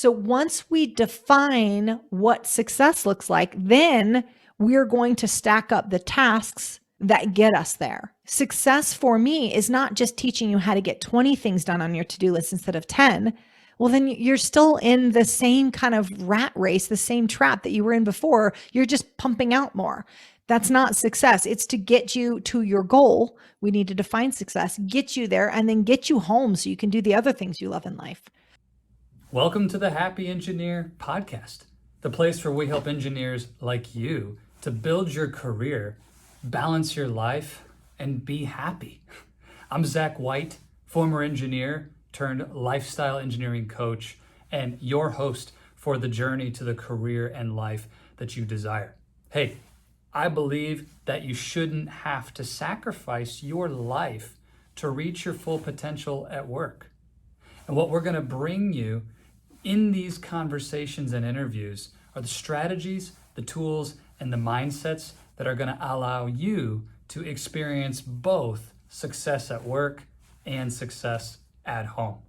So once we define what success looks like, then we're going to stack up the tasks that get us there. Success for me is not just teaching you how to get 20 things done on your to-do list instead of 10. Well, then you're still in the same kind of rat race, the same trap that you were in before. You're just pumping out more. That's not success. It's to get you to your goal. We need to define success, get you there, and then get you home so you can do the other things you love in life. Welcome to the Happy Engineer podcast, the place where we help engineers like you to build your career, balance your life, and be happy. I'm Zach White, former engineer turned lifestyle engineering coach, and your host for the journey to the career and life that you desire. Hey, I believe that you shouldn't have to sacrifice your life to reach your full potential at work. And what we're going to bring you in these conversations and interviews are the strategies, the tools, and the mindsets that are going to allow you to experience both success at work and success at home.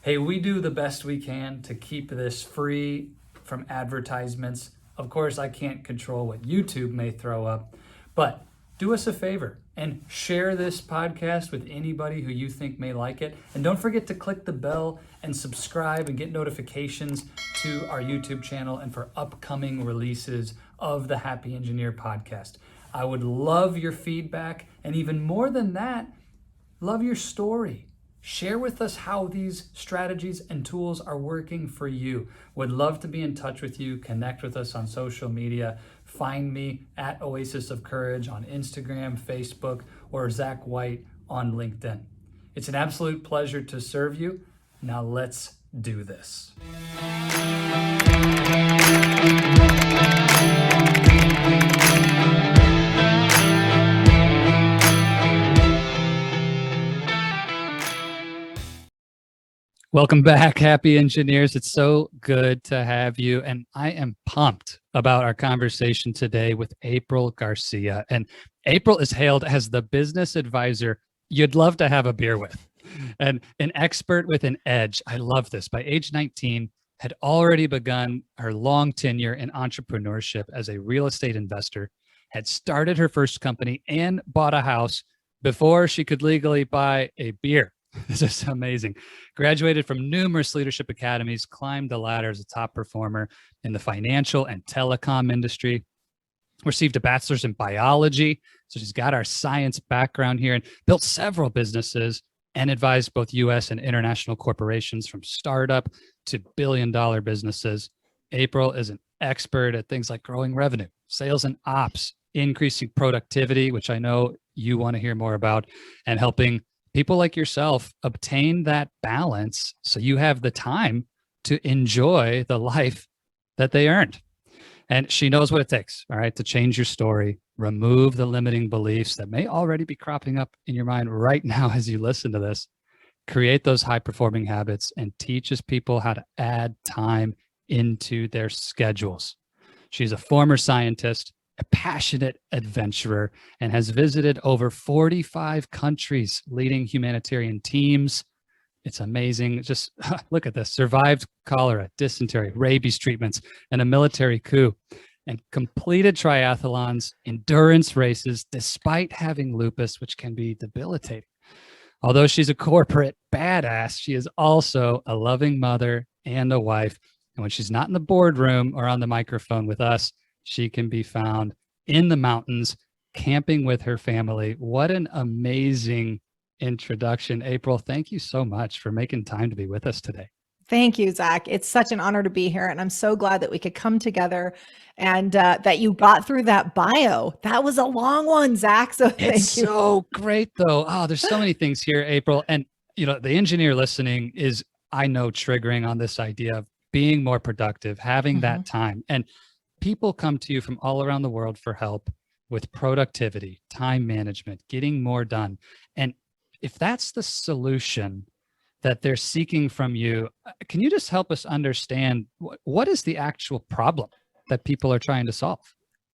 Hey, we do the best we can to keep this free from advertisements. Of course, I can't control what YouTube may throw up, but do us a favor and share this podcast with anybody who you think may like it. And don't forget to click the bell and subscribe and get notifications to our YouTube channel and for upcoming releases of the Happy Engineer podcast. I would love your feedback, and even more than that, love your story. Share with us how these strategies and tools are working for you. Would love to be in touch with you. Connect with us on social media. Find me at Oasis of Courage on Instagram, Facebook, or Zach White on LinkedIn. It's an absolute pleasure to serve you. Now let's do this. Welcome back, Happy Engineers. It's so good to have you. And I am pumped about our conversation today with April Garcia. And April is hailed as the business advisor you'd love to have a beer with, and an expert with an edge. I love this. By age 19, had already begun her long tenure in entrepreneurship as a real estate investor, had started her first company and bought a house before she could legally buy a beer. This is amazing. Graduated from numerous leadership academies, climbed the ladder as a top performer in the financial and telecom industry, received a bachelor's in biology. So she's got our science background here, and built several businesses and advised both US and international corporations from startup to billion-dollar businesses. April is an expert at things like growing revenue, sales and ops, increasing productivity, which I know you want to hear more about, and helping people like yourself obtain that balance so you have the time to enjoy the life that they earned. And she knows what it takes, all right, to change your story, remove the limiting beliefs that may already be cropping up in your mind right now as you listen to this, create those high-performing habits, and teaches people how to add time into their schedules. She's a former scientist, a passionate adventurer, and has visited over 45 countries leading humanitarian teams. It's amazing. Just look at this. Survived cholera, dysentery, rabies treatments, and a military coup, and completed triathlons, endurance races, despite having lupus, which can be debilitating. Although she's a corporate badass, she is also a loving mother and a wife. And when she's not in the boardroom or on the microphone with us, she can be found in the mountains, camping with her family. What an amazing introduction. April, thank you so much for making time to be with us today. Thank you, Zach. It's such an honor to be here. And I'm so glad that we could come together and that you got through that bio. That was a long one, Zach. So thank you. It's so great, though. Oh, there's so many things here, April. And, you know, the engineer listening is, I know, triggering on this idea of being more productive, having that time. And people come to you from all around the world for help with productivity, time management, getting more done. And if that's the solution that they're seeking from you, can you just help us understand what is the actual problem that people are trying to solve?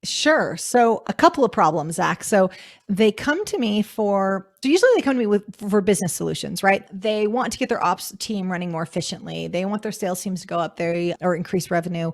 Sure. So a couple of problems, Zach. So they come to me so usually they come to me for business solutions, right? They want to get their ops team running more efficiently. They want their sales teams to go up there or increase revenue,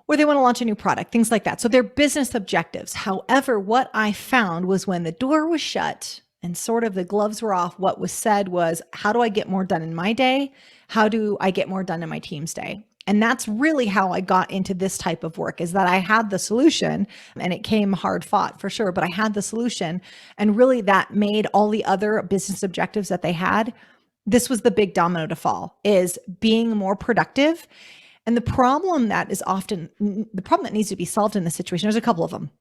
or they want to launch a new product, things like that. So they're business objectives. However, what I found was when the door was shut and sort of the gloves were off, what was said was, how do I get more done in my day? How do I get more done in my team's day? And that's really how I got into this type of work, is that I had the solution, and it came hard fought for sure, but I had the solution. And really that made all the other business objectives that they had. This was the big domino to fall, is being more productive. And the problem that needs to be solved in this situation, there's a couple of them.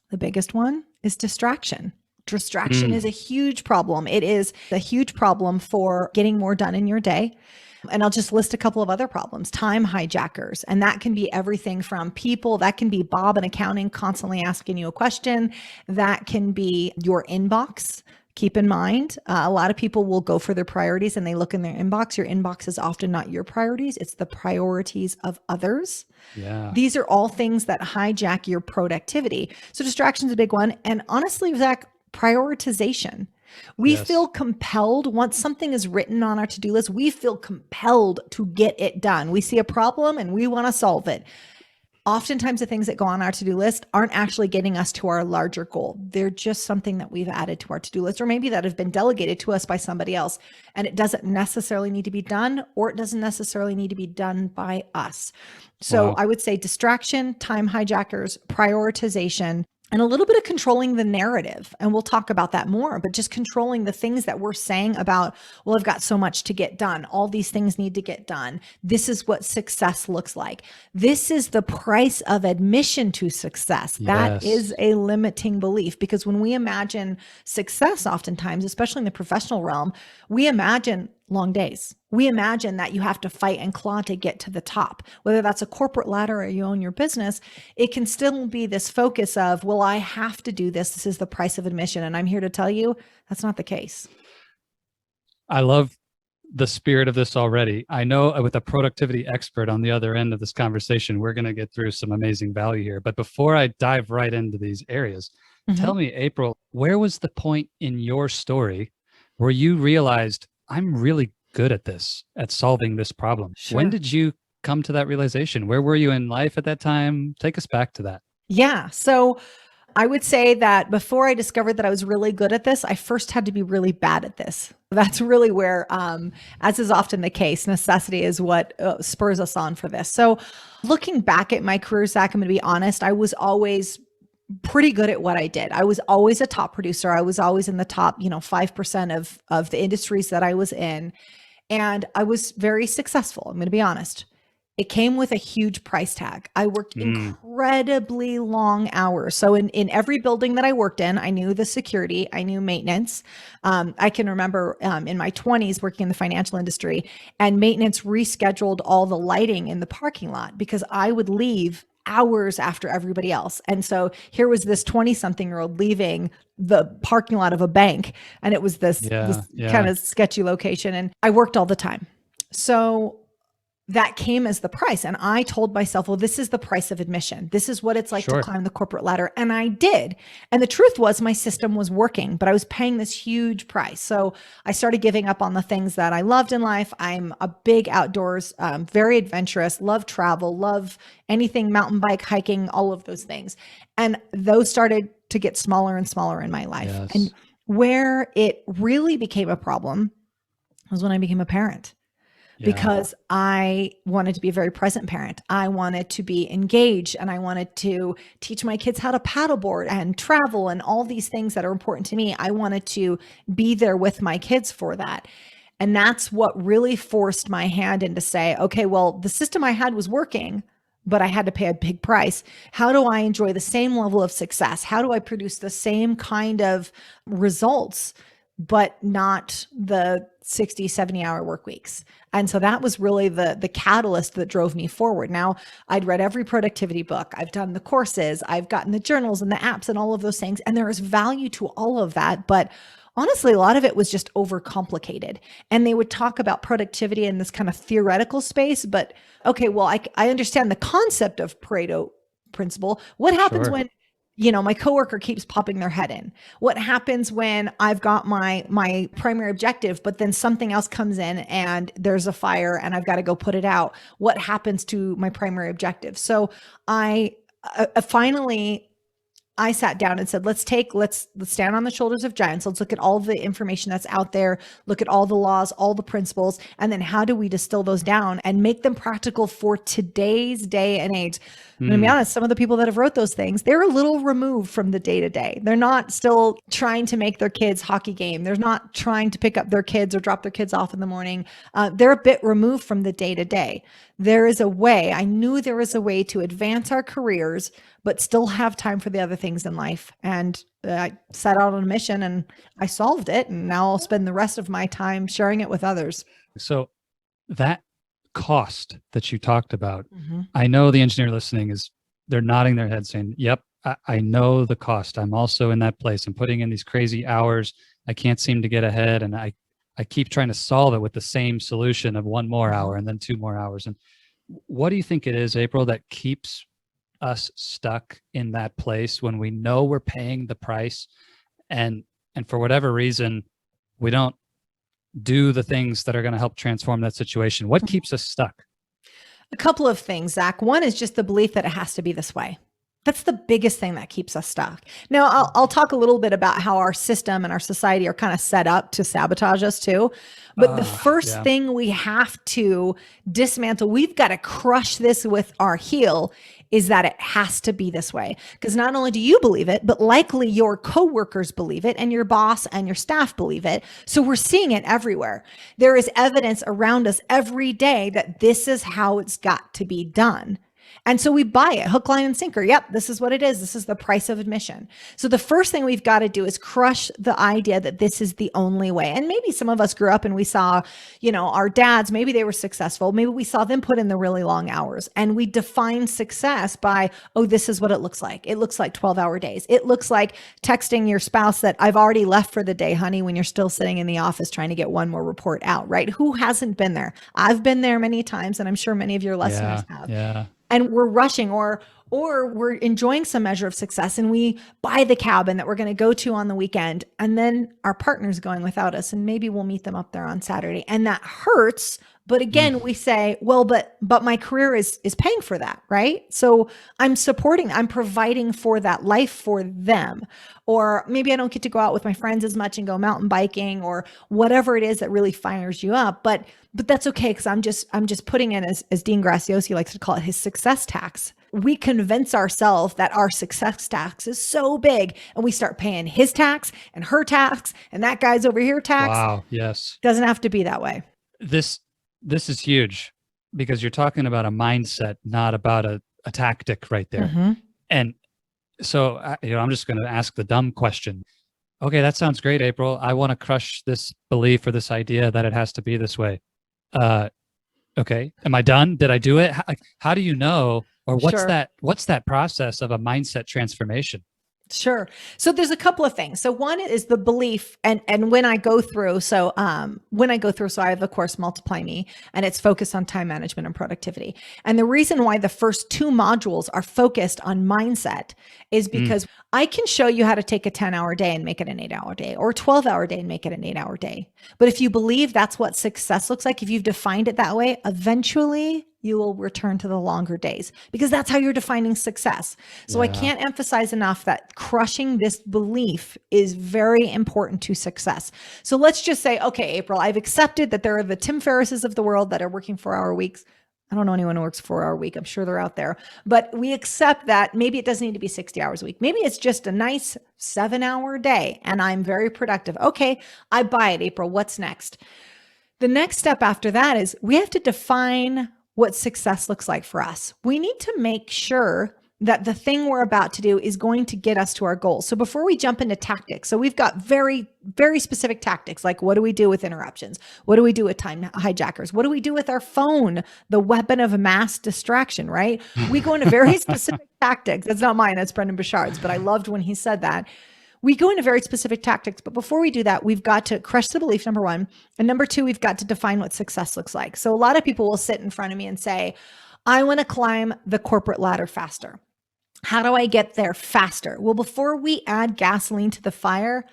The biggest one is distraction. Distraction is a huge problem. It is a huge problem for getting more done in your day. And I'll just list a couple of other problems. Time hijackers. And that can be everything from people. That can be Bob in accounting constantly asking you a question. That can be your inbox. Keep in mind, a lot of people will go for their priorities and they look in their inbox. Your inbox is often not your priorities. It's the priorities of others. Yeah. These are all things that hijack your productivity. So distraction is a big one. And honestly, Zach, prioritization. We feel compelled, once something is written on our to-do list, we feel compelled to get it done. We see a problem and we want to solve it. Oftentimes the things that go on our to-do list aren't actually getting us to our larger goal. They're just something that we've added to our to-do list, or maybe that have been delegated to us by somebody else. And it doesn't necessarily need to be done, or it doesn't necessarily need to be done by us. So I would say distraction, time hijackers, prioritization, and a little bit of controlling the narrative. And we'll talk about that more, but just controlling the things that we're saying about, well, I've got so much to get done. All these things need to get done. This is what success looks like. This is the price of admission to success. That is a limiting belief, because when we imagine success, oftentimes, especially in the professional realm, we imagine long days. We imagine that you have to fight and claw to get to the top. Whether that's a corporate ladder or you own your business, it can still be this focus of, well, I have to do this. This is the price of admission. And I'm here to tell you that's not the case. I love the spirit of this already. I know with a productivity expert on the other end of this conversation, we're going to get through some amazing value here. But before I dive right into these areas, tell me, April, where was the point in your story where you realized, I'm really good at this, at solving this problem? Sure. When did you come to that realization? Where were you in life at that time? Take us back to that. Yeah. So I would say that before I discovered that I was really good at this, I first had to be really bad at this. That's really where, as is often the case, necessity is what spurs us on for this. So looking back at my career, Zach, I'm going to be honest, I was always pretty good at what I did. I was always a top producer. I was always in the top, 5% of the industries that I was in. And I was very successful. I'm going to be honest. It came with a huge price tag. I worked incredibly long hours. So in every building that I worked in, I knew the security, I knew maintenance. I can remember in my 20s working in the financial industry, and maintenance rescheduled all the lighting in the parking lot because I would leave hours after everybody else. And so here was this 20-something-year-old leaving the parking lot of a bank. And it was this kind of sketchy location. And I worked all the time. So that came as the price. And I told myself, well, this is the price of admission. This is what it's like to climb the corporate ladder. And I did. And the truth was my system was working, but I was paying this huge price. So I started giving up on the things that I loved in life. I'm a big outdoors, very adventurous, love travel, love anything, mountain bike, hiking, all of those things. And those started to get smaller and smaller in my life. Yes. And where it really became a problem was when I became a parent. Because I wanted to be a very present parent. I wanted to be engaged, and I wanted to teach my kids how to paddleboard and travel and all these things that are important to me. I wanted to be there with my kids for that. And that's what really forced my hand into say, okay, well, the system I had was working, but I had to pay a big price. How do I enjoy the same level of success? How do I produce the same kind of results, but not the 60, 70-hour work weeks? And so that was really the catalyst that drove me forward. Now, I'd read every productivity book. I've done the courses. I've gotten the journals and the apps and all of those things. And there is value to all of that. But honestly, a lot of it was just overcomplicated. And they would talk about productivity in this kind of theoretical space. But okay, well, I understand the concept of Pareto principle? What happens Sure. when my coworker keeps popping their head in? What happens when I've got my primary objective, but then something else comes in and there's a fire and I've got to go put it out? What happens to my primary objective? So I finally I sat down and said, let's stand on the shoulders of giants. Let's look at all the information that's out there, look at all the laws, all the principles, and then how do we distill those down and make them practical for today's day and age? I'm going to be honest, some of the people that have wrote those things, they're a little removed from the day to day. They're not still trying to make their kids hockey game. They're not trying to pick up their kids or drop their kids off in the morning. They're a bit removed from the day to day. There is a way, I knew there was a way to advance our careers, but still have time for the other things in life. And I set out on a mission and I solved it. And now I'll spend the rest of my time sharing it with others. So that cost that you talked about, I know the engineer listening they're nodding their head saying, yep, I know the cost. I'm also in that place. I'm putting in these crazy hours. I can't seem to get ahead. And I keep trying to solve it with the same solution of 1 more hour and then 2 more hours. And what do you think it is, April, that keeps us stuck in that place when we know we're paying the price and for whatever reason, we don't do the things that are going to help transform that situation? What keeps us stuck? A couple of things, Zach. One is just the belief that it has to be this way. That's the biggest thing that keeps us stuck. Now, I'll talk a little bit about how our system and our society are kind of set up to sabotage us too. But the first thing we have to dismantle, we've got to crush this with our heel, is that it has to be this way. Because not only do you believe it, but likely your coworkers believe it and your boss and your staff believe it. So we're seeing it everywhere. There is evidence around us every day that this is how it's got to be done. And so we buy it, hook, line, and sinker. Yep, this is what it is. This is the price of admission. So the first thing we've got to do is crush the idea that this is the only way. And maybe some of us grew up and we saw, our dads, maybe they were successful. Maybe we saw them put in the really long hours. And we define success by, oh, this is what it looks like. It looks like 12-hour days. It looks like texting your spouse that I've already left for the day, honey, when you're still sitting in the office trying to get one more report out, right? Who hasn't been there? I've been there many times, and I'm sure many of your listeners have. Yeah. And we're rushing or we're enjoying some measure of success and we buy the cabin that we're going to go to on the weekend. And then our partner's going without us and maybe we'll meet them up there on Saturday. And that hurts. But again, we say, well, but my career is paying for that, right? So I'm providing for that life for them. Or maybe I don't get to go out with my friends as much and go mountain biking or whatever it is that really fires you up. But that's okay, because I'm just putting in, as Dean Graciosi likes to call it, his success tax. We convince ourselves that our success tax is so big and we start paying his tax and her tax and that guy's over here tax. Wow. Yes. Doesn't have to be that way. This is huge because you're talking about a mindset, not about a tactic right there. And so, I'm just going to ask the dumb question. Okay, that sounds great, April. I want to crush this belief or this idea that it has to be this way. Okay, am I done? Did I do it? How do you know? Or what's that process of a mindset transformation? Sure. So there's a couple of things. So one is the belief, and when I go through, so I have the course Multiply Me, and it's focused on time management and productivity. And the reason why the first 2 modules are focused on mindset is because I can show you how to take a 10-hour day and make it an 8-hour day, or a 12-hour day and make it an 8-hour day. But if you believe that's what success looks like, if you've defined it that way, eventually you will return to the longer days, because that's how you're defining success. So I can't emphasize enough that crushing this belief is very important to success. So let's just say, okay, April, I've accepted that there are the Tim Ferrisses of the world that are working 4-hour weeks. I don't know anyone who works 4-hour week. I'm sure they're out there, but we accept that maybe it doesn't need to be 60 hours a week. Maybe it's just a nice 7-hour day and I'm very productive. Okay, I buy it, April. What's next? The next step after that is we have to define what success looks like for us. We need to make sure that the thing we're about to do is going to get us to our goals. So before we jump into tactics, so we've got very, very specific tactics, like what do we do with interruptions? What do we do with time hijackers? What do we do with our phone, the weapon of mass distraction, right? We go into very specific tactics. That's not mine, that's Brendan Bouchard's, but I loved when he said that. We go into very specific tactics, but before we do that, we've got to crush the belief, number 1. And number 2, we've got to define what success looks like. So a lot of people will sit in front of me and say, I want to climb the corporate ladder faster. How do I get there faster? Well, before we add gasoline to the fire,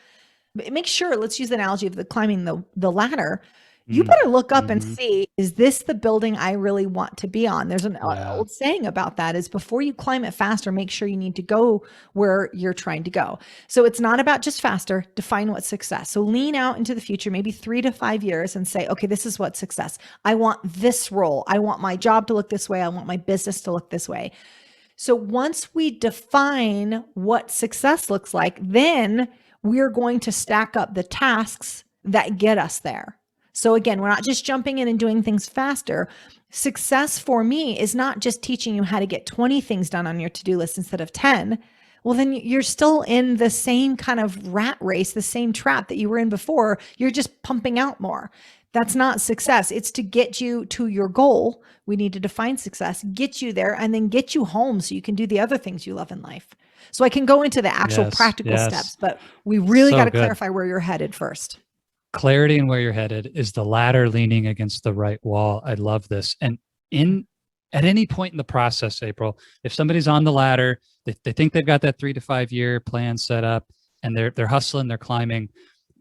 make sure, let's use the analogy of the climbing the ladder. You Mm. better look up and Hmm. see, is this the building I really want to be on? There's an Yeah. old saying about that is before you climb it faster, make sure you need to go where you're trying to go. So it's not about just faster, define what's success. So lean out into the future, maybe 3 to 5 years and say, okay, this is what success. I want this role. I want my job to look this way. I want my business to look this way. So once we define what success looks like, then we're going to stack up the tasks that get us there. So again, we're not just jumping in and doing things faster. Success for me is not just teaching you how to get 20 things done on your to-do list instead of 10. Well, then you're still in the same kind of rat race, the same trap that you were in before. You're just pumping out more. That's not success. It's to get you to your goal. We need to define success, get you there, and then get you home so you can do the other things you love in life. So I can go into the actual Yes. practical Yes. steps, but we really So got to good. clarify where you're headed first. Clarity and where you're headed is the ladder leaning against the right wall. I love this. And at any point in the process, April, if somebody's on the ladder, they think they've got that 3 to 5 year plan set up and they're hustling, they're climbing.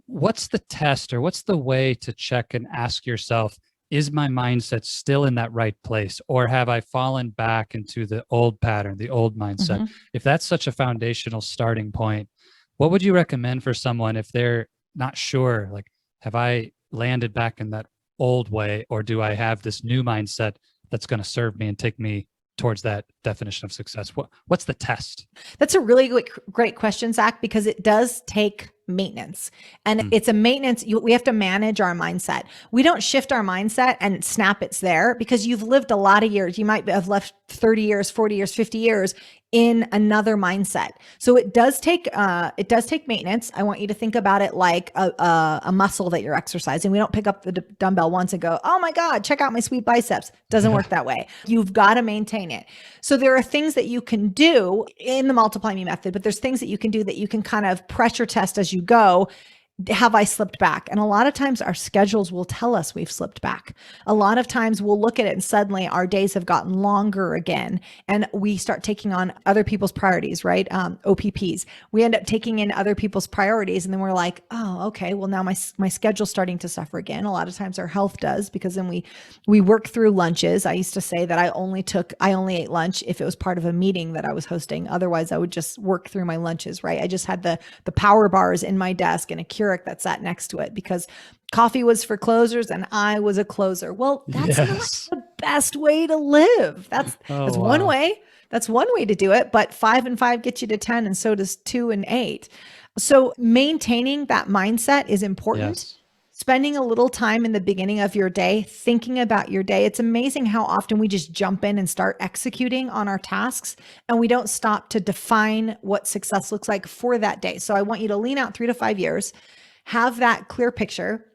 What's the test or what's the way to check and ask yourself, is my mindset still in that right place? Or have I fallen back into the old pattern, the old mindset? Mhm. If that's such a foundational starting point, what would you recommend for someone if they're not sure, like, have I landed back in that old way, or do I have this new mindset that's going to serve me and take me towards that definition of success? What's the test? That's a really great question, Zach, because it does take maintenance. And it's a maintenance. We have to manage our mindset. We don't shift our mindset and snap it's there because you've lived a lot of years. You might have left 30 years, 40 years, 50 years in another mindset. So it does take maintenance. I want you to think about it like a muscle that you're exercising. We don't pick up the dumbbell once and go, oh my God, check out my sweet biceps. Doesn't work that way. You've got to maintain it. So there are things that you can do in the Multiply Me method, but there's things that you can do that you can kind of pressure test as you go. Have I slipped back? And a lot of times our schedules will tell us we've slipped back. A lot of times we'll look at it and suddenly our days have gotten longer again. And we start taking on other people's priorities, right? OPPs. We end up taking in other people's priorities. And then we're like, oh, okay, well now my schedule's starting to suffer again. A lot of times our health does, because then we work through lunches. I used to say that I only ate lunch if it was part of a meeting that I was hosting. Otherwise I would just work through my lunches, right? I just had the power bars in my desk and a Keurig that sat next to it because coffee was for closers and I was a closer. Well, that's Yes. not the best way to live. That's one wow. way. That's one way to do it, but 5 and 5 get you to 10 and so does 2 and 8. So maintaining that mindset is important. Yes. Spending a little time in the beginning of your day, thinking about your day. It's amazing how often we just jump in and start executing on our tasks and we don't stop to define what success looks like for that day. So I want you to lean out 3 to 5 years, have that clear picture.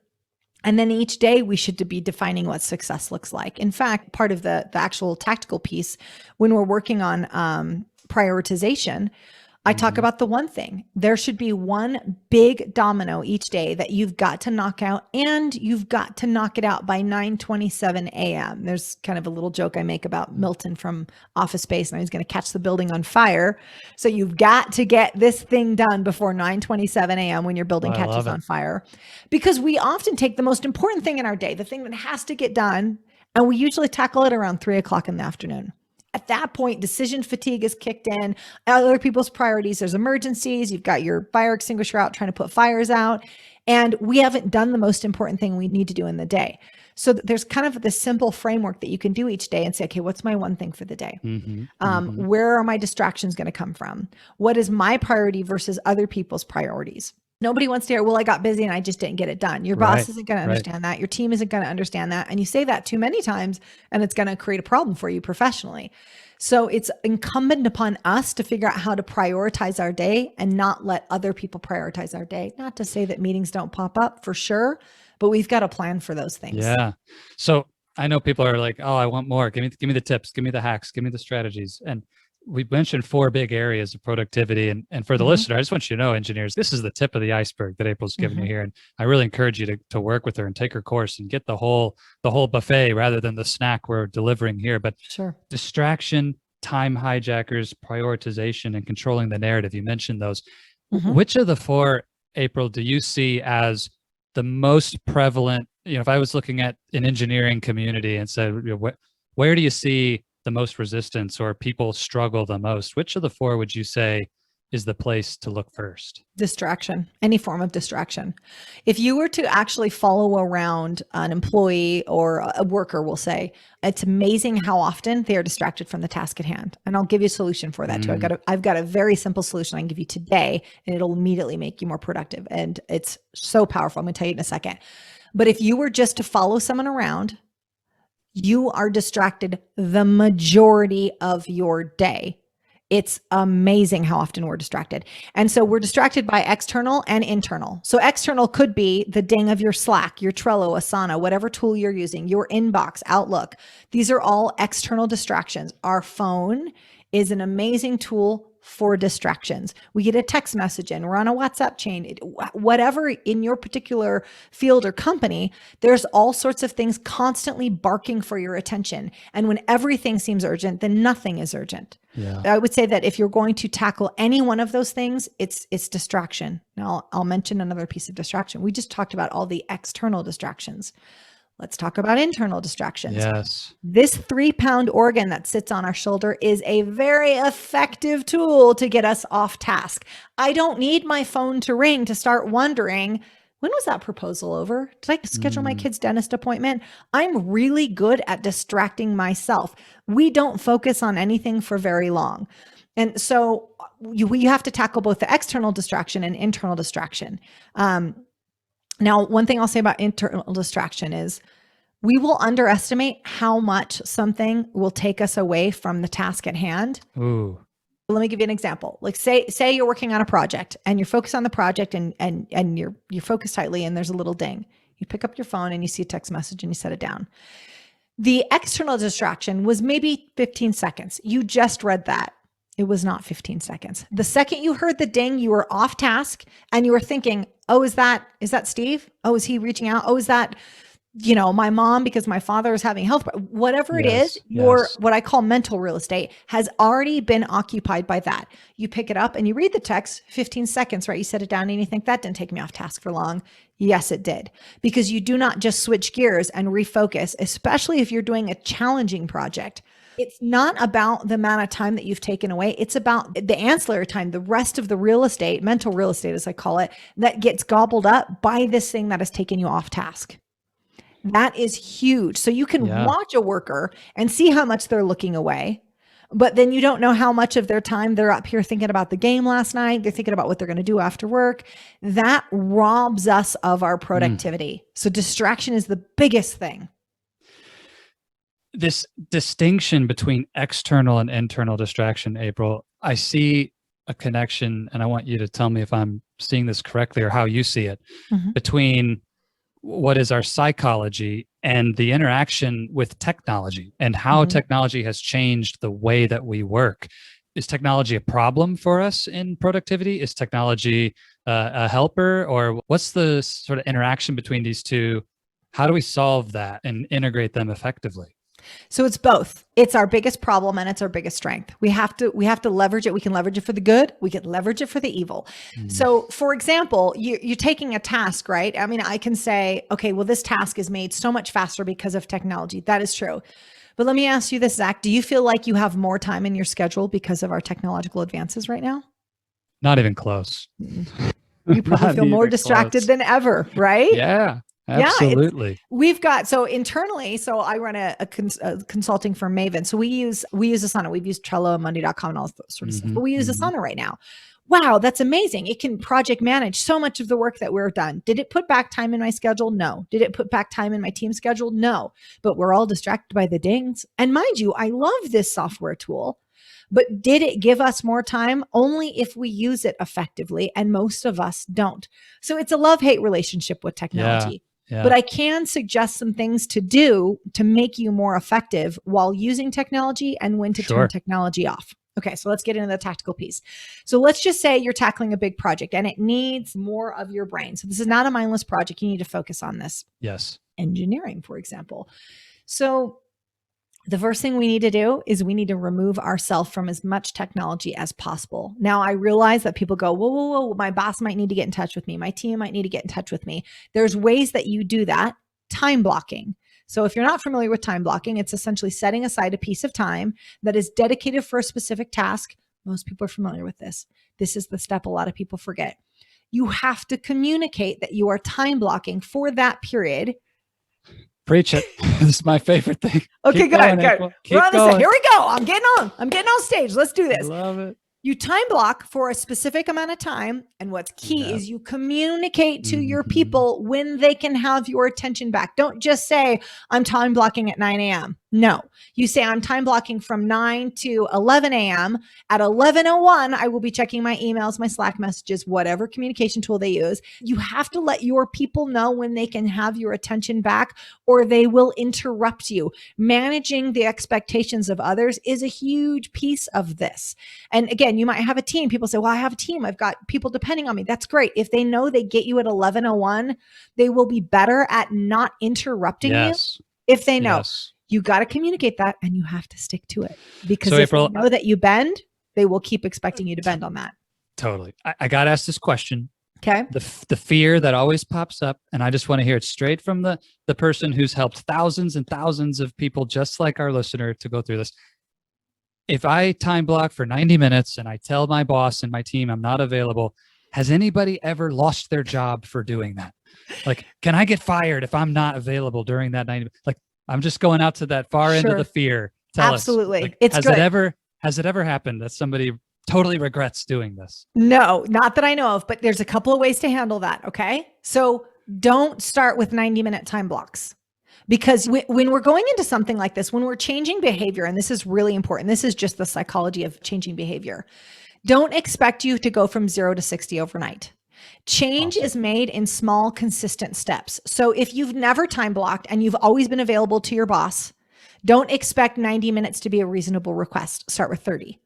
And then each day we should be defining what success looks like. In fact, part of the actual tactical piece, when we're working on prioritization, I talk about the one thing. There should be one big domino each day that you've got to knock out, and you've got to knock it out by 9:27 a.m. There's kind of a little joke I make about Milton from Office Space, and he's going to catch the building on fire. So you've got to get this thing done before 9:27 a.m. when your building catches on fire. Because we often take the most important thing in our day, the thing that has to get done, and we usually tackle it around 3 o'clock in the afternoon. At that point, decision fatigue is kicked in, other people's priorities, there's emergencies, you've got your fire extinguisher out trying to put fires out, and we haven't done the most important thing we need to do in the day. So there's kind of this simple framework that you can do each day and say, okay, what's my one thing for the day? Where are my distractions going to come from? What is my priority versus other people's priorities? Nobody wants to hear, well, I got busy and I just didn't get it done. Your boss isn't going to understand that. Your team isn't going to understand that. And you say that too many times and it's going to create a problem for you professionally. So it's incumbent upon us to figure out how to prioritize our day and not let other people prioritize our day. Not to say that meetings don't pop up, for sure, but we've got a plan for those things. Yeah. So I know people are like, oh, I want more. Give me the tips, give me the hacks, give me the strategies. And we mentioned 4 big areas of productivity. And for the listener, I just want you to know, engineers, this is the tip of the iceberg that April's given you here. And I really encourage you to work with her and take her course and get the whole buffet rather than the snack we're delivering here. But distraction, time hijackers, prioritization, and controlling the narrative. You mentioned those. Mhm. Which of the four, April, do you see as the most prevalent? If I was looking at an engineering community and said, where do you see the most resistance or people struggle the most? Which of the four would you say is the place to look first? Distraction, any form of distraction. If you were to actually follow around an employee or a worker, we'll say, it's amazing how often they are distracted from the task at hand. And I'll give you a solution for that too. I've got a very simple solution I can give you today, and it'll immediately make you more productive. And it's so powerful. I'm going to tell you in a second. But if you were just to follow someone around, you are distracted the majority of your day. It's amazing how often we're distracted. And so we're distracted by external and internal. So external could be the ding of your Slack, your Trello, Asana, whatever tool you're using, your inbox, Outlook. These are all external distractions. Our phone is an amazing tool for distractions. We get a text message in, we're on a WhatsApp chain, whatever in your particular field or company, there's all sorts of things constantly barking for your attention. And when everything seems urgent, then nothing is urgent. Yeah. I would say that if you're going to tackle any one of those things, it's distraction. Now, I'll mention another piece of distraction. We just talked about all the external distractions. Let's talk about internal distractions. Yes. This 3-pound organ that sits on our shoulder is a very effective tool to get us off task. I don't need my phone to ring to start wondering, when was that proposal over? Did I schedule my kid's dentist appointment? I'm really good at distracting myself. We don't focus on anything for very long. And so you have to tackle both the external distraction and internal distraction. Now, one thing I'll say about internal distraction is we will underestimate how much something will take us away from the task at hand. Ooh. Let me give you an example. Like say you're working on a project and you're focused on the project and you're focused tightly and there's a little ding. You pick up your phone and you see a text message and you set it down. The external distraction was maybe 15 seconds. You just read that. It was not 15 seconds. The second you heard the ding, you were off task and you were thinking, oh, is that Steve? Oh, is he reaching out? Oh, is that, my mom because my father is having health, whatever it is, your, what I call mental real estate has already been occupied by that. You pick it up and you read the text, 15 seconds, right? You set it down and you think that didn't take me off task for long. Yes, it did. Because you do not just switch gears and refocus, especially if you're doing a challenging project. It's not about the amount of time that you've taken away. It's about the ancillary time, the rest of the real estate, mental real estate, as I call it, that gets gobbled up by this thing that has taken you off task. That is huge. So you can watch a worker and see how much they're looking away, but then you don't know how much of their time they're up here thinking about the game last night. They're thinking about what they're going to do after work. That robs us of our productivity. So distraction is the biggest thing. This distinction between external and internal distraction, April, I see a connection, and I want you to tell me if I'm seeing this correctly or how you see it, between what is our psychology and the interaction with technology and how technology has changed the way that we work. Is technology a problem for us in productivity? Is technology a helper? Or what's the sort of interaction between these two? How do we solve that and integrate them effectively? So it's both. It's our biggest problem and it's our biggest strength. We have to leverage it. We can leverage it for the good. We can leverage it for the evil. So for example, you're taking a task, right? I mean, I can say, okay, well, this task is made so much faster because of technology. That is true. But let me ask you this, Zach, do you feel like you have more time in your schedule because of our technological advances right now? Not even close. You probably feel more distracted than ever, right? Yeah. Absolutely. We've got, so internally, so I run a consulting firm, Maven. So we use Asana. We've used Trello and Monday.com and all that sort of stuff, but we use Asana right now. Wow, that's amazing. It can project manage so much of the work that we're done. Did it put back time in my schedule? No. Did it put back time in my team schedule? No. But we're all distracted by the dings. And mind you, I love this software tool, but did it give us more time? Only if we use it effectively. And most of us don't. So it's a love-hate relationship with technology. Yeah. But I can suggest some things to do to make you more effective while using technology and when to turn technology off. Okay, so let's get into the tactical piece. So let's just say you're tackling a big project and it needs more of your brain. So this is not a mindless project. You need to focus on this. Yes. Engineering, for example. So The first thing we need to do is we need to remove ourselves from as much technology as possible. Now, I realize that people go, whoa, whoa, whoa, my boss might need to get in touch with me. My team might need to get in touch with me. There's ways that you do that. Time blocking. So if you're not familiar with time blocking, it's essentially setting aside a piece of time that is dedicated for a specific task. Most people are familiar with this. This is the step a lot of people forget. You have to communicate that you are time blocking for that period. Preach it. This is my favorite thing. Okay, Keep going, good. April. Keep We're on this going. side. Here we go. I'm getting on stage. Let's do this. Love it. You time block for a specific amount of time. And what's key is you communicate to your Mhm. people when they can have your attention back. Don't just say, I'm time blocking at 9 a.m. No, you say, I'm time blocking from 9 to 11 a.m. At 11:01, I will be checking my emails, my Slack messages, whatever communication tool they use. You have to let your people know when they can have your attention back, or they will interrupt you. Managing the expectations of others is a huge piece of this. And again, you might have a team. People say, well, I have a team. I've got people depending on me. That's great. If they know they get you at 11:01, they will be better at not interrupting you if they know. You got to communicate that, and you have to stick to it, because So if April, they know that you bend, they will keep expecting you to bend on that. Totally. I got to ask this question. Okay. The fear that always pops up, and I just want to hear it straight from the person who's helped thousands and thousands of people just like our listener to go through this. If I time block for 90 minutes and I tell my boss and my team I'm not available, has anybody ever lost their job for doing that? Like, can I get fired if I'm not available during that 90? Like, I'm just going out to that far end of the fear. Tell Absolutely. us. Like, It's has good. it ever happened that somebody totally regrets doing this? No, not that I know of, but there's a couple of ways to handle that. Okay. So don't start with 90-minute time blocks, because when we're going into something like this, when we're changing behavior, and this is really important, this is just the psychology of changing behavior. Don't expect you to go from 0 to 60 overnight. Change is made in small, consistent steps. So if you've never time blocked and you've always been available to your boss, don't expect 90 minutes to be a reasonable request. Start with 30.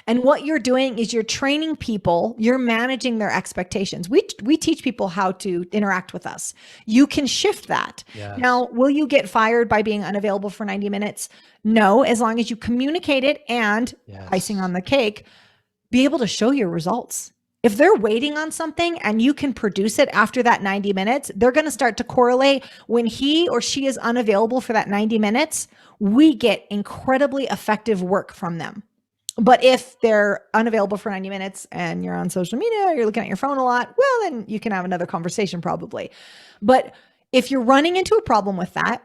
And what you're doing is you're training people, you're managing their expectations. We teach people how to interact with us. You can shift that. Yes. Now, will you get fired by being unavailable for 90 minutes? No, as long as you communicate it, and icing on the cake, be able to show your results. If they're waiting on something and you can produce it after that 90 minutes, they're going to start to correlate. When he or she is unavailable for that 90 minutes, we get incredibly effective work from them. But if they're unavailable for 90 minutes and you're on social media, you're looking at your phone a lot, well, then you can have another conversation probably. But if you're running into a problem with that,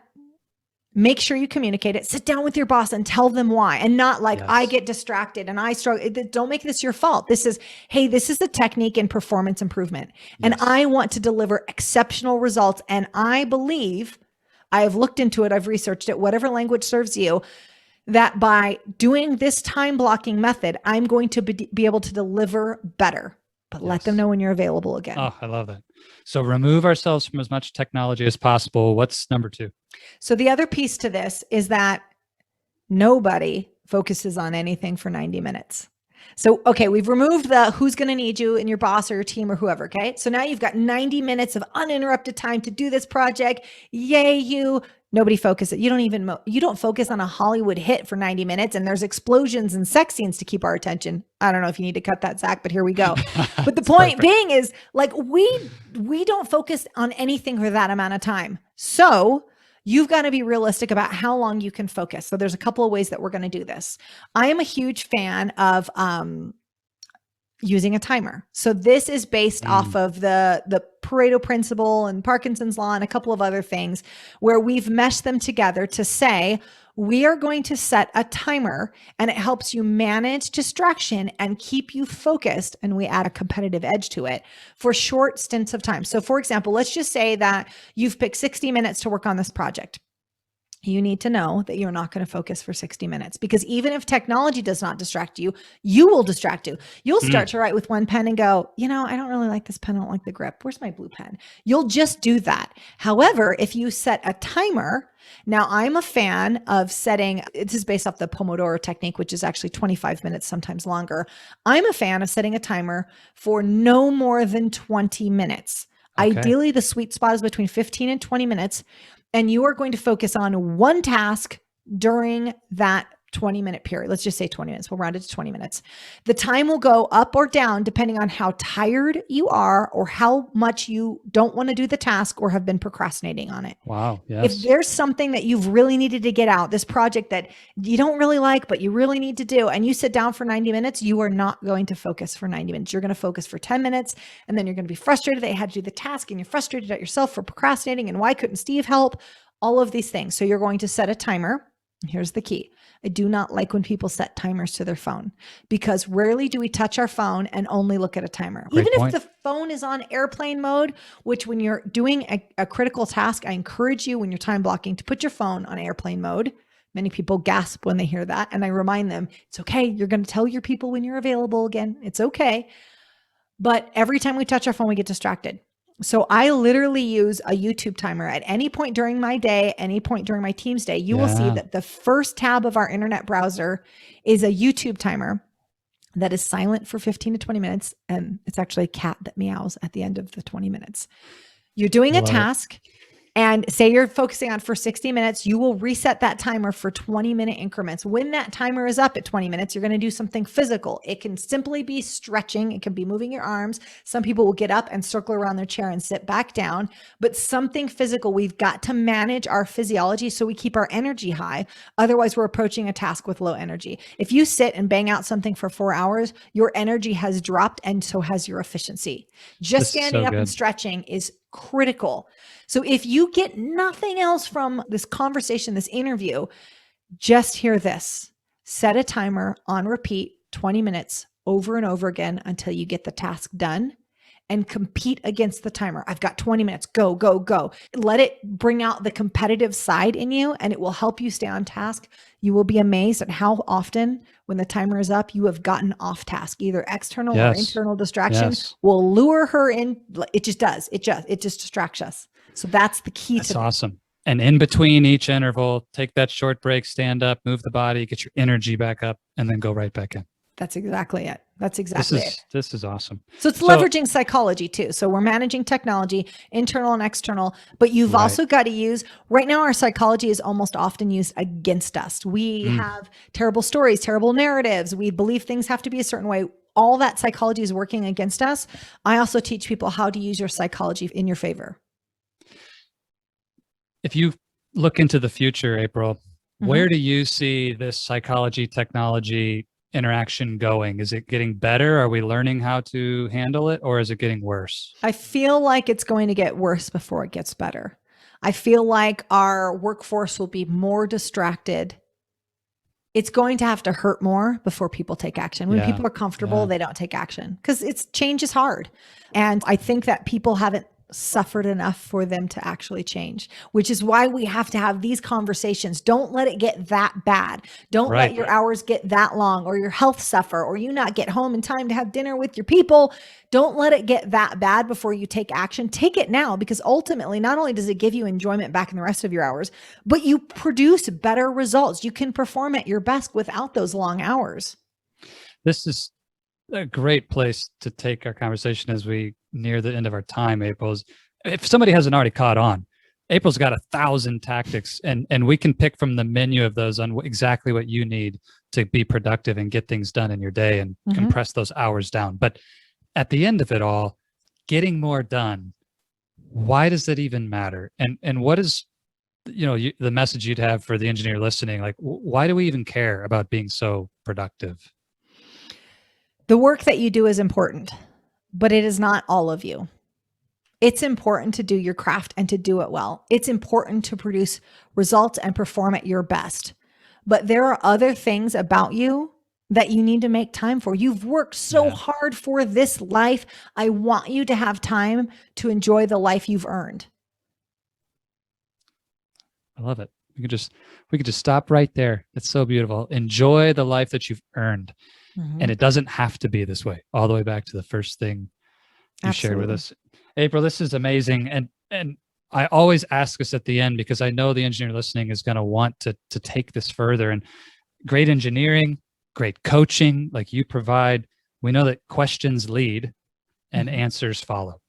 make sure you communicate it. Sit down with your boss and tell them why, and not like, I get distracted and I struggle. Don't make this your fault. This is, hey, this is the technique and performance improvement. And I want to deliver exceptional results. And I believe, I have looked into it, I've researched it, whatever language serves you, that by doing this time blocking method, I'm going to be able to deliver better. But let them know when you're available again. Oh, I love that. So remove ourselves from as much technology as possible. What's number 2? So the other piece to this is that nobody focuses on anything for 90 minutes. So, okay, we've removed the who's going to need you and your boss or your team or whoever. Okay. So now you've got 90 minutes of uninterrupted time to do this project. Yay, you. Nobody focuses. You don't focus on a Hollywood hit for 90 minutes, and there's explosions and sex scenes to keep our attention. I don't know if you need to cut that, Zach, but here we go. But the point being is, like, we don't focus on anything for that amount of time. So you've got to be realistic about how long you can focus. So there's a couple of ways that we're going to do this. I am a huge fan of using a timer. So this is based off of the Pareto principle and Parkinson's law and a couple of other things, where we've meshed them together to say, we are going to set a timer, and it helps you manage distraction and keep you focused. And we add a competitive edge to it for short stints of time. So for example, let's just say that you've picked 60 minutes to work on this project. You need to know that you're not going to focus for 60 minutes, because even if technology does not distract you, you will distract you. You'll start to write with one pen and go, I don't really like this pen. I don't like the grip. Where's my blue pen? You'll just do that. However, if you set a timer, now I'm a fan of setting, this is based off the Pomodoro technique, which is actually 25 minutes, sometimes longer. I'm a fan of setting a timer for no more than 20 minutes. Okay. Ideally, the sweet spot is between 15 and 20 minutes. And you are going to focus on one task during that 20-minute period. Let's just say 20 minutes. We'll round it to 20 minutes. The time will go up or down depending on how tired you are or how much you don't want to do the task or have been procrastinating on it. Wow. If Yes. there's something that you've really needed to get out, this project that you don't really like, but you really need to do, and you sit down for 90 minutes, you are not going to focus for 90 minutes. You're going to focus for 10 minutes, and then you're going to be frustrated that you had to do the task, and you're frustrated at yourself for procrastinating, and why couldn't Steve help? All of these things. So you're going to set a timer. Here's the key. I do not like when people set timers to their phone because rarely do we touch our phone and only look at a timer. Great Even point. if the phone is on airplane mode, which when you're doing a critical task, I encourage you when you're time blocking to put your phone on airplane mode. Many people gasp when they hear that. And I remind them, it's okay. You're going to tell your people when you're available again. It's okay. But every time we touch our phone, we get distracted. So I literally use a YouTube timer at any point during my day, any point during my team's day. You will see that the first tab of our internet browser is a YouTube timer that is silent for 15 to 20 minutes. And it's actually a cat that meows at the end of the 20 minutes. You're doing a task. And say you're focusing on for 60 minutes, you will reset that timer for 20-minute increments. When that timer is up at 20 minutes, you're going to do something physical. It can simply be stretching. It can be moving your arms. Some people will get up and circle around their chair and sit back down, but something physical. We've got to manage our physiology so we keep our energy high. Otherwise, we're approaching a task with low energy. If you sit and bang out something for 4 hours, your energy has dropped and so has your efficiency. Just standing up and stretching is critical. So if you get nothing else from this conversation, this interview, just hear this. Set a timer on repeat, 20 minutes over and over again until you get the task done and compete against the timer. I've got 20 minutes. Go, go, go. Let it bring out the competitive side in you and it will help you stay on task. You will be amazed at how often when the timer is up, you have gotten off task, either external or internal distraction will lure her in. It just does. It just distracts us. So that's the key to That's awesome. And in between each interval, take that short break, stand up, move the body, get your energy back up, and then go right back in. That's exactly it. That's exactly it. This is awesome. So it's leveraging psychology too. So we're managing technology, internal and external, but you've also got to use, right now our psychology is almost often used against us. We have terrible stories, terrible narratives. We believe things have to be a certain way. All that psychology is working against us. I also teach people how to use your psychology in your favor. If you look into the future, April, where do you see this psychology technology interaction going? Is it getting better? Are we learning how to handle it, or is it getting worse? I feel like it's going to get worse before it gets better. I feel like our workforce will be more distracted. It's going to have to hurt more before people take action. When people are comfortable, they don't take action because change is hard. And I think that people haven't suffered enough for them to actually change, which is why we have to have these conversations. Don't let it get that bad. Don't let your hours get that long or your health suffer or you not get home in time to have dinner with your people. Don't let it get that bad before you take action. Take it now, because ultimately, not only does it give you enjoyment back in the rest of your hours, but you produce better results. You can perform at your best without those long hours. This is a great place to take our conversation as we near the end of our time, April. If somebody hasn't already caught on, April's got 1,000 tactics, and we can pick from the menu of those on exactly what you need to be productive and get things done in your day and compress those hours down. But at the end of it all, getting more done, why does that even matter? And what is, the message you'd have for the engineer listening? Like, why do we even care about being so productive? The work that you do is important, but it is not all of you. It's important to do your craft and to do it well. It's important to produce results and perform at your best. But there are other things about you that you need to make time for. You've worked so hard for this life. I want you to have time to enjoy the life you've earned. I love it. We could just stop right there. It's so beautiful. Enjoy the life that you've earned. And it doesn't have to be this way. All the way back to the first thing you shared with us. April, this is amazing. And I always ask this at the end because I know the engineer listening is going to want to take this further. And great engineering, great coaching like you provide. We know that questions lead and answers follow.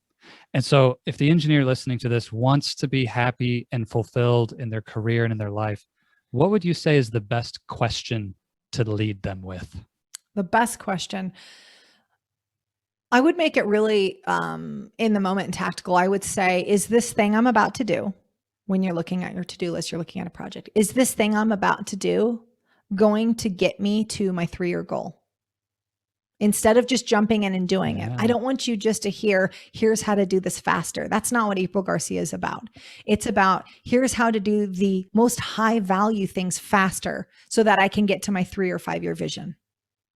And so if the engineer listening to this wants to be happy and fulfilled in their career and in their life, what would you say is the best question to lead them with? The best question. I would make it really in the moment and tactical. I would say, is this thing I'm about to do, when you're looking at your to-do list, you're looking at a project, is this thing I'm about to do going to get me to my 3-year goal? Instead of just jumping in and doing it. I don't want you just to hear, here's how to do this faster. That's not what April Garcia is about. It's about, here's how to do the most high value things faster so that I can get to my 3 or 5 year vision.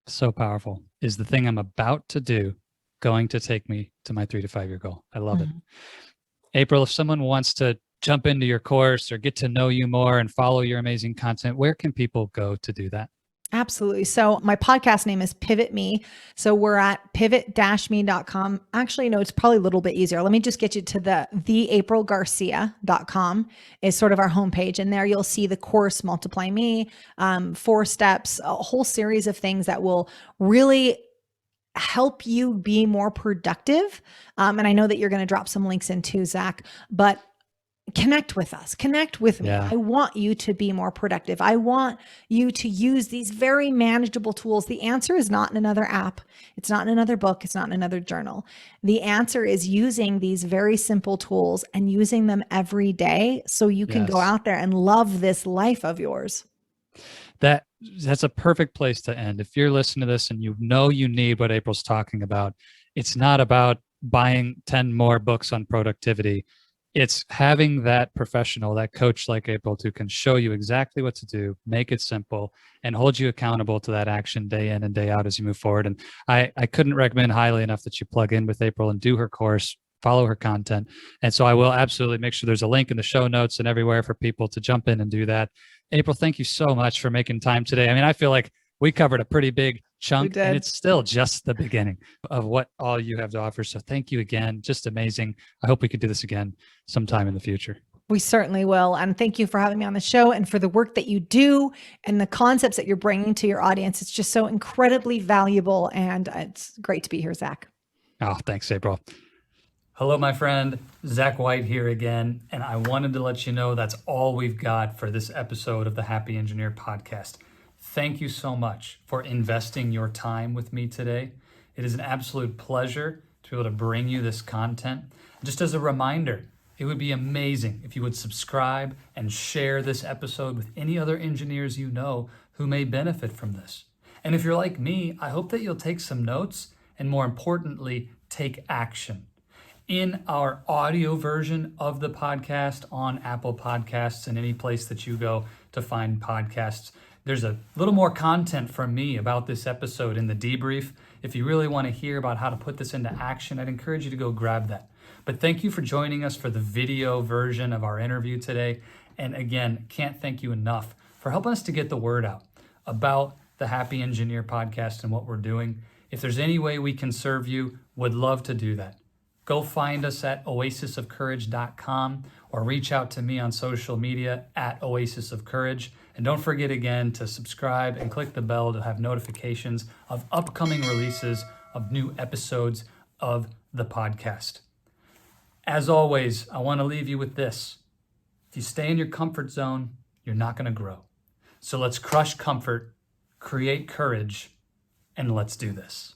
So powerful. Is the thing I'm about to do going to take me to my 3 to 5 year goal? I love it. April, if someone wants to jump into your course or get to know you more and follow your amazing content, where can people go to do that? Absolutely. So my podcast name is Pivot Me. So we're at pivot-me.com. Actually, no, it's probably a little bit easier. Let me just get you to theaprilgarcia.com is sort of our homepage. And there you'll see the course Multiply Me, 4 steps, a whole series of things that will really help you be more productive. And I know that you're going to drop some links in too, Zach, but connect with us, connect with me. Yeah. I want you to be more productive. I want you to use these very manageable tools. The answer is not in another app. It's not in another book. It's not in another journal. The answer is using these very simple tools and using them every day so you can go out there and love this life of yours. That's a perfect place to end. If you're listening to this and you know you need what April's talking about, it's not about buying 10 more books on productivity. It's having that professional, that coach like April, who can show you exactly what to do, make it simple, and hold you accountable to that action day in and day out as you move forward. And I couldn't recommend highly enough that you plug in with April and do her course, follow her content. And so I will absolutely make sure there's a link in the show notes and everywhere for people to jump in and do that. April, thank you so much for making time today. I mean, I feel like we covered a pretty big chunk and it's still just the beginning of what all you have to offer. So thank you again. Just amazing. I hope we could do this again sometime in the future. We certainly will. And thank you for having me on the show and for the work that you do and the concepts that you're bringing to your audience. It's just so incredibly valuable. And it's great to be here, Zach. Oh, thanks, April. Hello, my friend. Zach White here again. And I wanted to let you know that's all we've got for this episode of the Happy Engineer podcast. Thank you so much for investing your time with me today. It is an absolute pleasure to be able to bring you this content. Just as a reminder, it would be amazing if you would subscribe and share this episode with any other engineers you know who may benefit from this. And if you're like me, I hope that you'll take some notes and, more importantly, take action. In our audio version of the podcast on Apple Podcasts and any place that you go to find podcasts, there's a little more content from me about this episode in the debrief. If you really want to hear about how to put this into action, I'd encourage you to go grab that. But thank you for joining us for the video version of our interview today. And again, can't thank you enough for helping us to get the word out about the Happy Engineer podcast and what we're doing. If there's any way we can serve you, would love to do that. Go find us at oasisofcourage.com or reach out to me on social media at Oasis of Courage. And don't forget again to subscribe and click the bell to have notifications of upcoming releases of new episodes of the podcast. As always, I want to leave you with this. If you stay in your comfort zone, you're not going to grow. So let's crush comfort, create courage, and let's do this.